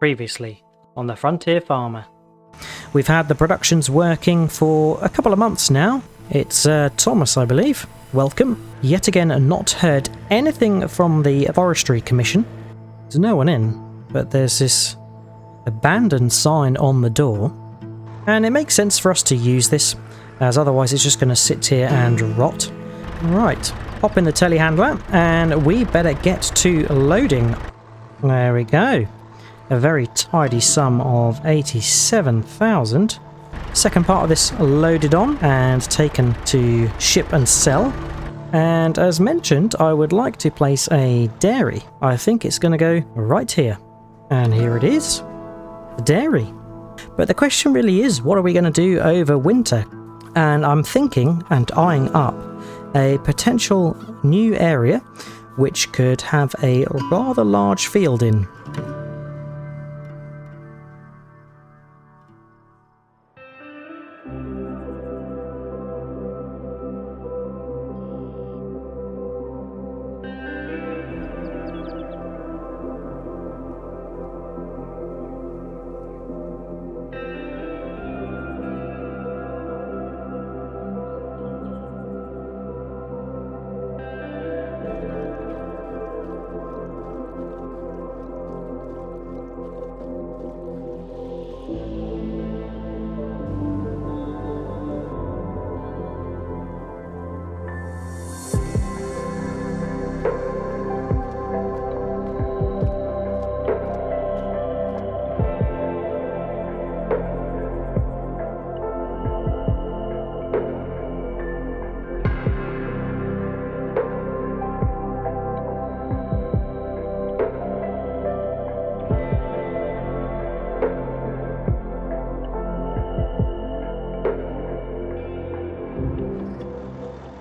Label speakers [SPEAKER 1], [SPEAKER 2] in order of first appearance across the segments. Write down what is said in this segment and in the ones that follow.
[SPEAKER 1] Previously on the Frontier Farmer. We've had the productions working for a couple of months now. It's Thomas, I believe. Welcome. Yet again, not heard anything from the Forestry Commission. There's no one in, but there's this abandoned sign on the door. And it makes sense for us to use this, as otherwise it's just going to sit here and rot. Right, pop in the telehandler, and we better get to loading. There we go. A very tidy sum of 87,000. Second part of this loaded on and taken to ship and sell. And as mentioned, I would like to place a dairy. I think it's going to go right here. And here it is. The dairy. But the question really is, what are we going to do over winter? And I'm thinking and eyeing up a potential new area which could have a rather large field in.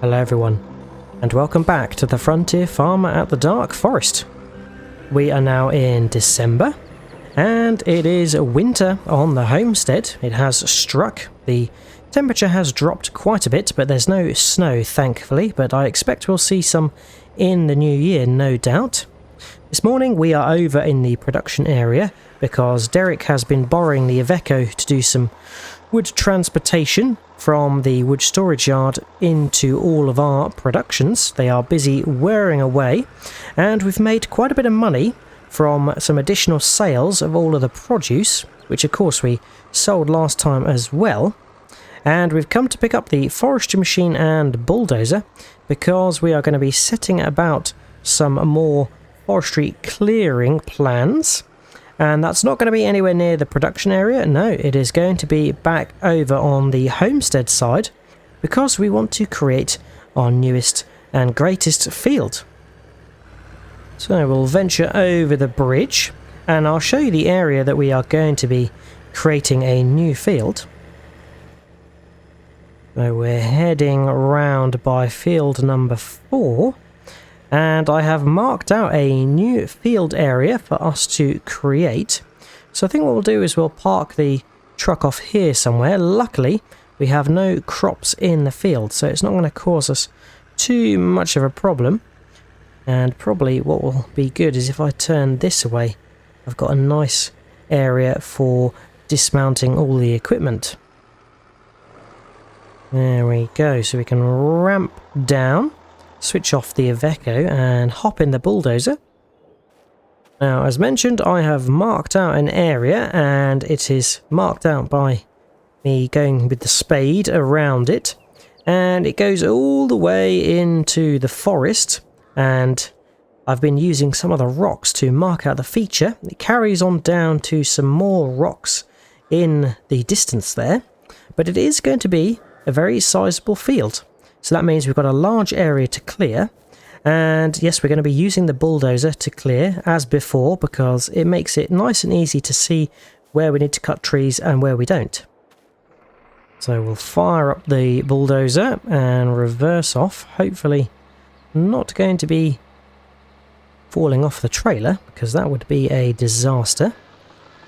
[SPEAKER 1] Hello everyone, and welcome back to the Frontier Farmer at the Dark Forest. We are now in December, and it is winter on the homestead. It has struck. The temperature has dropped quite a bit, but there's no snow, thankfully, but I expect we'll see some in the new year, no doubt. This morning we are over in the production area because Derek has been borrowing the Iveco to do some wood transportation from the wood storage yard into all of our productions. They are busy whirring away, and we've made quite a bit of money from some additional sales of all of the produce, which of course we sold last time as well. And we've come to pick up the forestry machine and bulldozer because we are going to be setting about some more forestry clearing plans. And that's not going to be anywhere near the production area. No, it is going to be back over on the homestead side because we want to create our newest and greatest field. So we'll venture over the bridge and I'll show you the area that we are going to be creating a new field. So we're heading around by field number 4. And I have marked out a new field area for us to create. So I think what we'll do is we'll park the truck off here somewhere. Luckily, we have no crops in the field, so it's not going to cause us too much of a problem. And probably what will be good is if I turn this away, I've got a nice area for dismounting all the equipment. There we go, so we can ramp down. Switch off the Iveco and hop in the bulldozer. Now, as mentioned, I have marked out an area, and it is marked out by me going with the spade around it, and it goes all the way into the forest, and I've been using some of the rocks to mark out the feature. It carries on down to some more rocks in the distance there, but it is going to be a very sizable field. So that means we've got a large area to clear, and yes, we're going to be using the bulldozer to clear as before because it makes it nice and easy to see where we need to cut trees and where we don't. So we'll fire up the bulldozer and reverse off, hopefully not going to be falling off the trailer because that would be a disaster.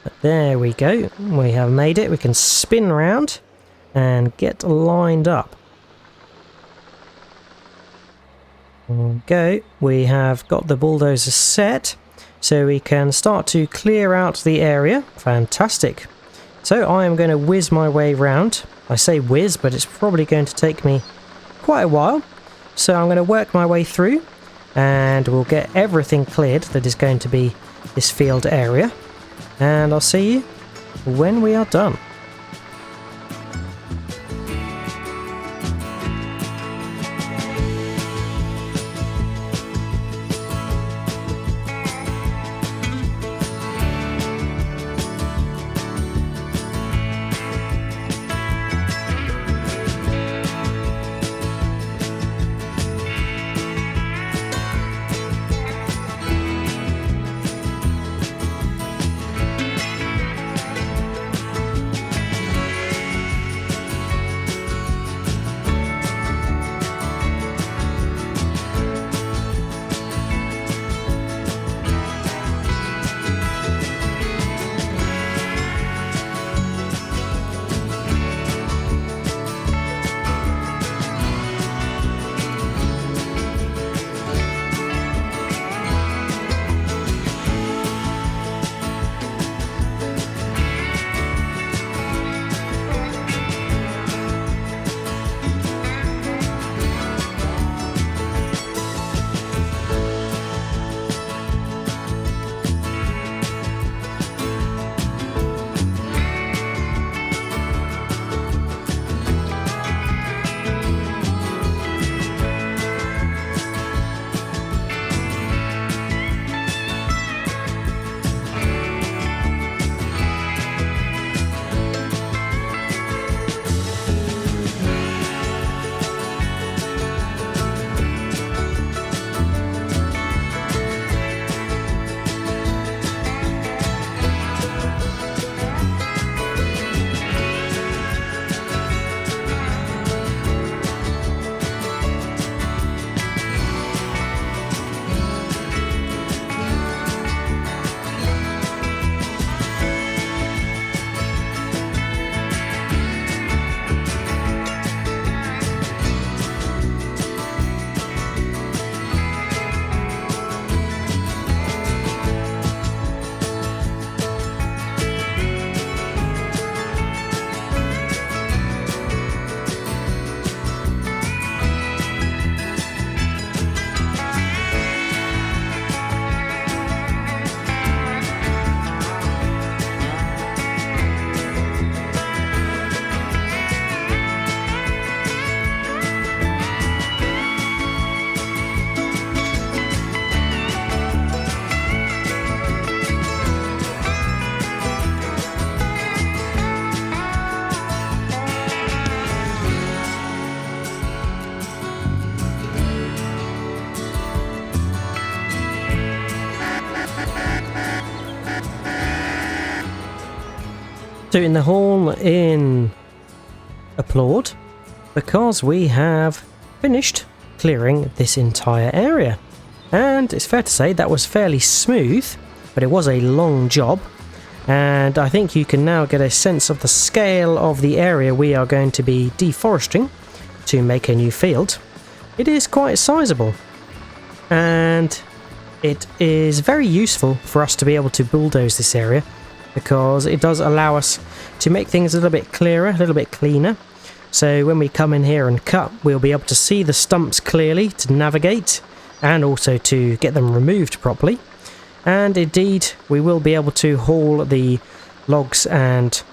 [SPEAKER 1] But there we go, we have made it. We can spin round and get lined up. There we go, we have got the bulldozer set. so we can start to clear out the area. Fantastic. So I am going to whiz my way round. I say whiz, but it's probably going to take me quite a while. So I'm going to work my way through and we'll get everything cleared that is going to be this field area. And I'll see you when we are done. So in the hall in applaud, because we have finished clearing this entire area. And it's fair to say that was fairly smooth, but it was a long job. And I think you can now get a sense of the scale of the area we are going to be deforesting to make a new field. It is quite sizable, and it is very useful for us to be able to bulldoze this area, because it does allow us to make things a little bit clearer, a little bit cleaner. So when we come in here and cut, we'll be able to see the stumps clearly to navigate, and also to get them removed properly. And indeed, we will be able to haul the logs and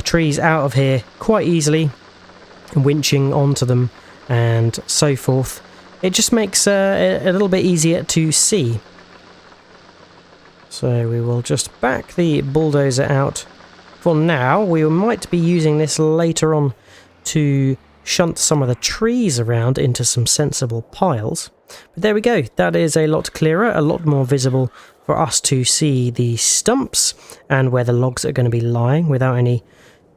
[SPEAKER 1] trees out of here quite easily, winching onto them and so forth. It just makes a little bit easier to see. So we will just back the bulldozer out for now. We might be using this later on to shunt some of the trees around into some sensible piles. But there we go, that is a lot clearer, a lot more visible for us to see the stumps and where the logs are going to be lying without any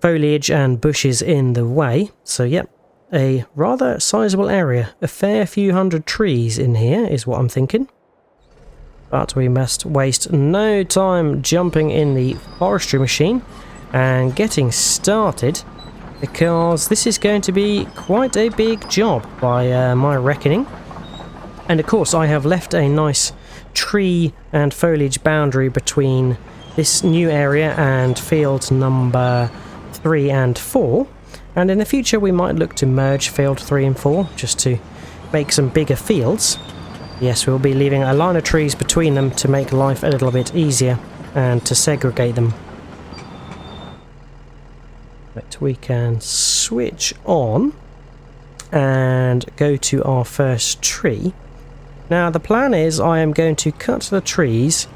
[SPEAKER 1] foliage and bushes in the way. So yep, a rather sizable area. A fair few hundred trees in here is what I'm thinking. But we must waste no time jumping in the forestry machine and getting started, because this is going to be quite a big job by my reckoning. And of course I have left a nice tree and foliage boundary between this new area and field number 3 and 4. And in the future we might look to merge field 3 and 4 just to make some bigger fields. Yes, we'll be leaving a line of trees between them to make life a little bit easier and to segregate them. But we can switch on and go to our first tree. Now the plan is I am going to cut the trees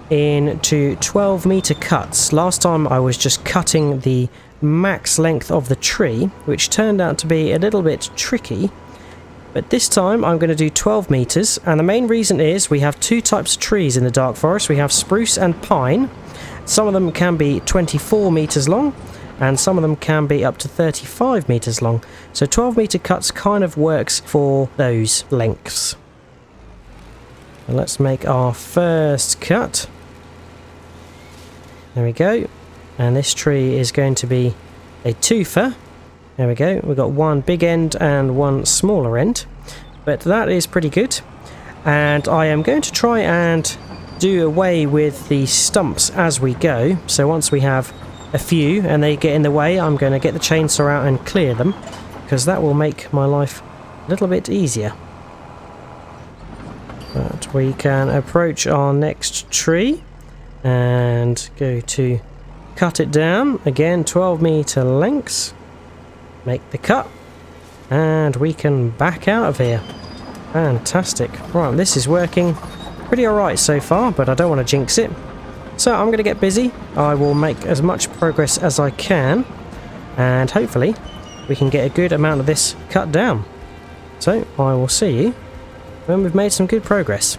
[SPEAKER 1] into 12-meter cuts. Last time I was just cutting the max length of the tree, which turned out to be a little bit tricky. But this time I'm going to do 12 meters, and the main reason is we have two types of trees in the dark forest. We have spruce and pine. Some of them can be 24 meters long, and some of them can be up to 35 meters long. So 12-meter cuts kind of works for those lengths. And let's make our first cut. There we go. And this tree is going to be a twofer. There we go, we've got one big end and one smaller end, but that is pretty good. And I am going to try and do away with the stumps as we go. So once we have a few and they get in the way, I'm going to get the chainsaw out and clear them, because that will make my life a little bit easier. But we can approach our next tree and go to cut it down. Again, 12-meter lengths. Make the cut, and we can back out of here. Fantastic. Right, this is working pretty alright so far, but I don't want to jinx it. So I'm going to get busy. I will make as much progress as I can, and hopefully we can get a good amount of this cut down. So I will see you when we've made some good progress.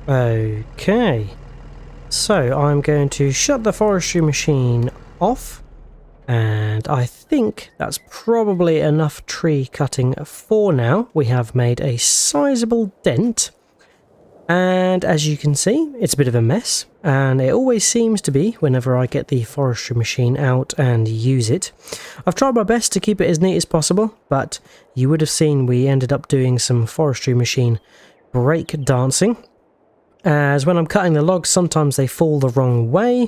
[SPEAKER 1] Okay, so I'm going to shut the forestry machine off, and I think that's probably enough tree cutting for now. We have made a sizable dent, and as you can see, it's a bit of a mess, and it always seems to be whenever I get the forestry machine out and use it. I've tried my best to keep it as neat as possible, but you would have seen we ended up doing some forestry machine break dancing, as when I'm cutting the logs, sometimes they fall the wrong way,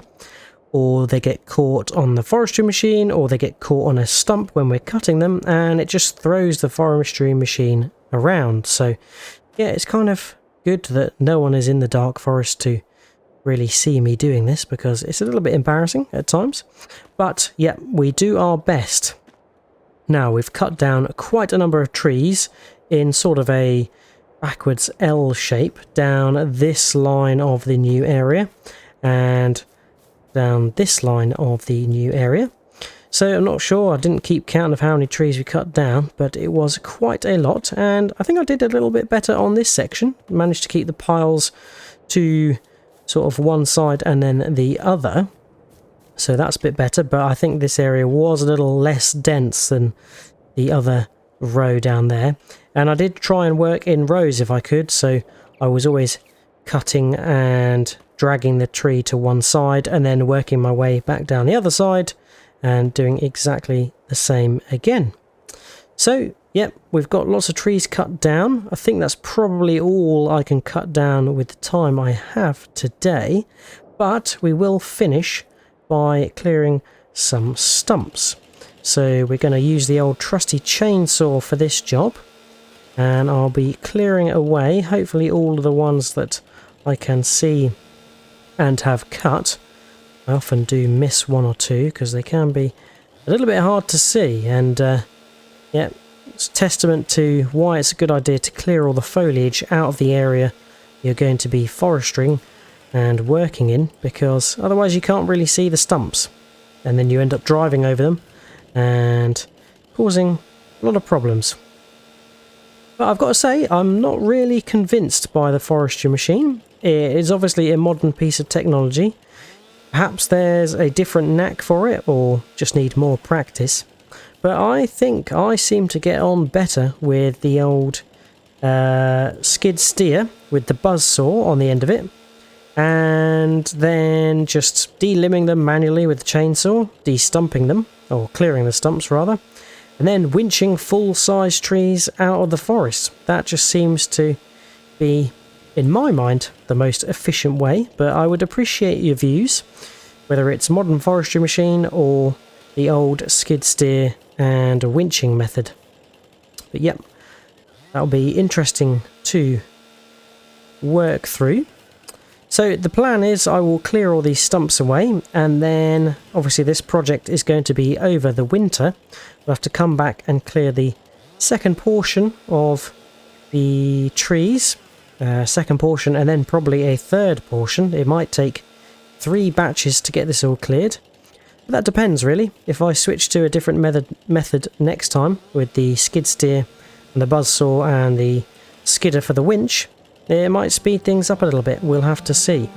[SPEAKER 1] or they get caught on the forestry machine, or they get caught on a stump when we're cutting them, and it just throws the forestry machine around. So yeah, it's kind of good that no one is in the dark forest to really see me doing this, because it's a little bit embarrassing at times. But yeah, we do our best. Now, we've cut down quite a number of trees in sort of a backwards L shape down this line of the new area and down this line of the new area. So I'm not sure, I didn't keep count of how many trees we cut down, but it was quite a lot, and I think I did a little bit better on this section. Managed to keep the piles to sort of one side and then the other, so that's a bit better, but I think this area was a little less dense than the other row down there. And I did try and work in rows if I could, so I was always cutting and dragging the tree to one side and then working my way back down the other side and doing exactly the same again. So yep, we've got lots of trees cut down. I think that's probably all I can cut down with the time I have today, but we will finish by clearing some stumps. So we're going to use the old trusty chainsaw for this job, and I'll be clearing away hopefully all of the ones that I can see and have cut. I often do miss one or two because they can be a little bit hard to see, and yeah, it's a testament to why it's a good idea to clear all the foliage out of the area you're going to be forestering and working in, because otherwise you can't really see the stumps, and then you end up driving over them and causing a lot of problems. But I've got to say, I'm not really convinced by the forestry machine. It is obviously a modern piece of technology. Perhaps there's a different knack for it, or just need more practice. But I think I seem to get on better with the old skid steer with the buzzsaw on the end of it, and then just de-limbing them manually with the chainsaw, de-stumping them, or clearing the stumps rather, and then winching full-size trees out of the forest. That just seems to be, in my mind, the most efficient way, but I would appreciate your views, whether it's modern forestry machine or the old skid steer and winching method. But yep, that'll be interesting to work through. So the plan is I will clear all these stumps away, and then obviously this project is going to be over the winter. We'll have to come back and clear the second portion of the trees, second portion, and then probably a third portion. It might take 3 batches to get this all cleared. But that depends really. If I switch to a different method next time with the skid steer and the buzzsaw and the skidder for the winch, it might speed things up a little bit. We'll have to see.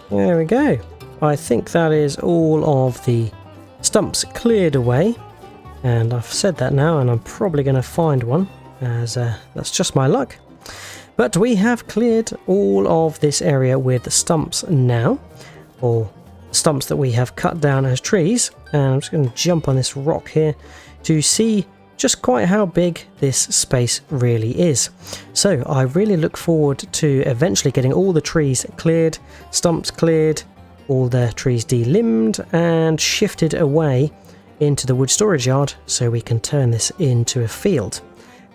[SPEAKER 1] There we go. I think that is all of the stumps cleared away, and I've said that now and I'm probably going to find one, as that's just my luck. But we have cleared all of this area with stumps now, or stumps that we have cut down as trees. And I'm just going to jump on this rock here to see just quite how big this space really is. So I really look forward to eventually getting all the trees cleared, stumps cleared, all the trees delimbed and shifted away into the wood storage yard so we can turn this into a field.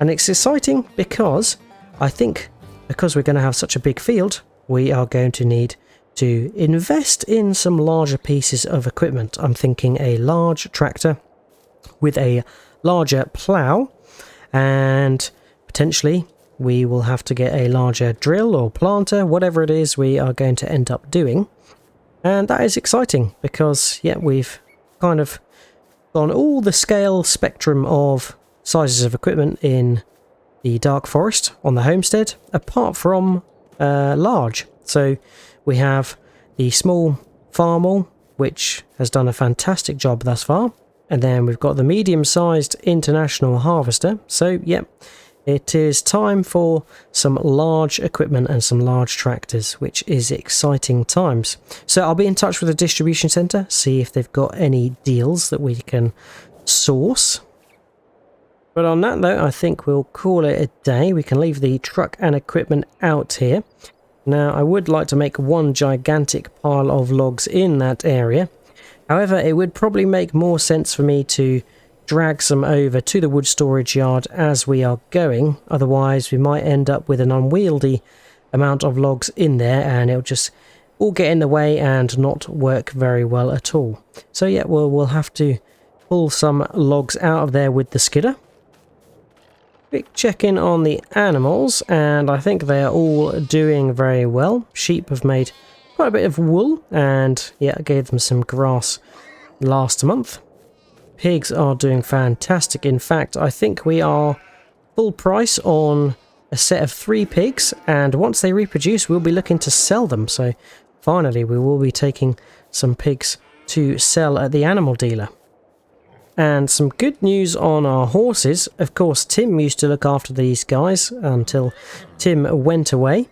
[SPEAKER 1] And it's exciting because I think because we're going to have such a big field, we are going to need to invest in some larger pieces of equipment. I'm thinking a large tractor with a larger plough, and potentially we will have to get a larger drill or planter, whatever it is we are going to end up doing. And that is exciting because, yeah, we've kind of gone all the scale spectrum of sizes of equipment in the Dark Forest on the homestead, apart from large. So we have the small farmall, which has done a fantastic job thus far. And then we've got the medium-sized international harvester. So, yep, it is time for some large equipment and some large tractors, which is exciting times. So I'll be in touch with the distribution centre, see if they've got any deals that we can source. But on that note, I think we'll call it a day. We can leave the truck and equipment out here. Now, I would like to make one gigantic pile of logs in that area. However, it would probably make more sense for me to drag some over to the wood storage yard as we are going. Otherwise, we might end up with an unwieldy amount of logs in there and it'll just all get in the way and not work very well at all. So yeah, we'll have to pull some logs out of there with the skidder. Quick check-in on the animals, and I think they are all doing very well. Sheep have made quite a bit of wool, and yeah, I gave them some grass last month. Pigs are doing fantastic. In fact, I think we are full price on a set of 3 pigs, and once they reproduce, we'll be looking to sell them. So finally, we will be taking some pigs to sell at the animal dealer. And some good news on our horses. Of course, Tim used to look after these guys until Tim went away,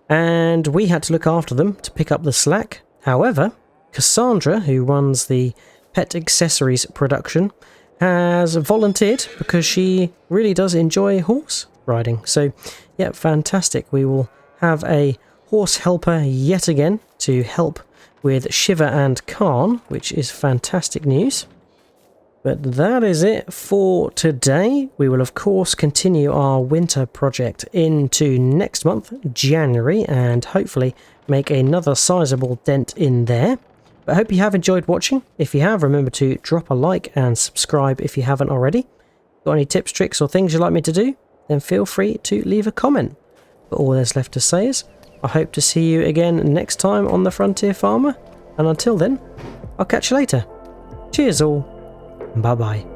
[SPEAKER 1] and we had to look after them to pick up the slack. However, Cassandra, who runs the pet accessories production, has volunteered because she really does enjoy horse riding. So, yeah, fantastic. We will have a horse helper yet again to help with Shiva and Khan, which is fantastic news. But that is it for today. We will of course continue our winter project into next month, January, and hopefully make another sizable dent in there. But I hope you have enjoyed watching. If you have, remember to drop a like and subscribe if you haven't already. Got any tips, tricks or things you'd like me to do? Then feel free to leave a comment. But all there's left to say is, I hope to see you again next time on The Frontier Farmer. And until then, I'll catch you later. Cheers all. Bye bye.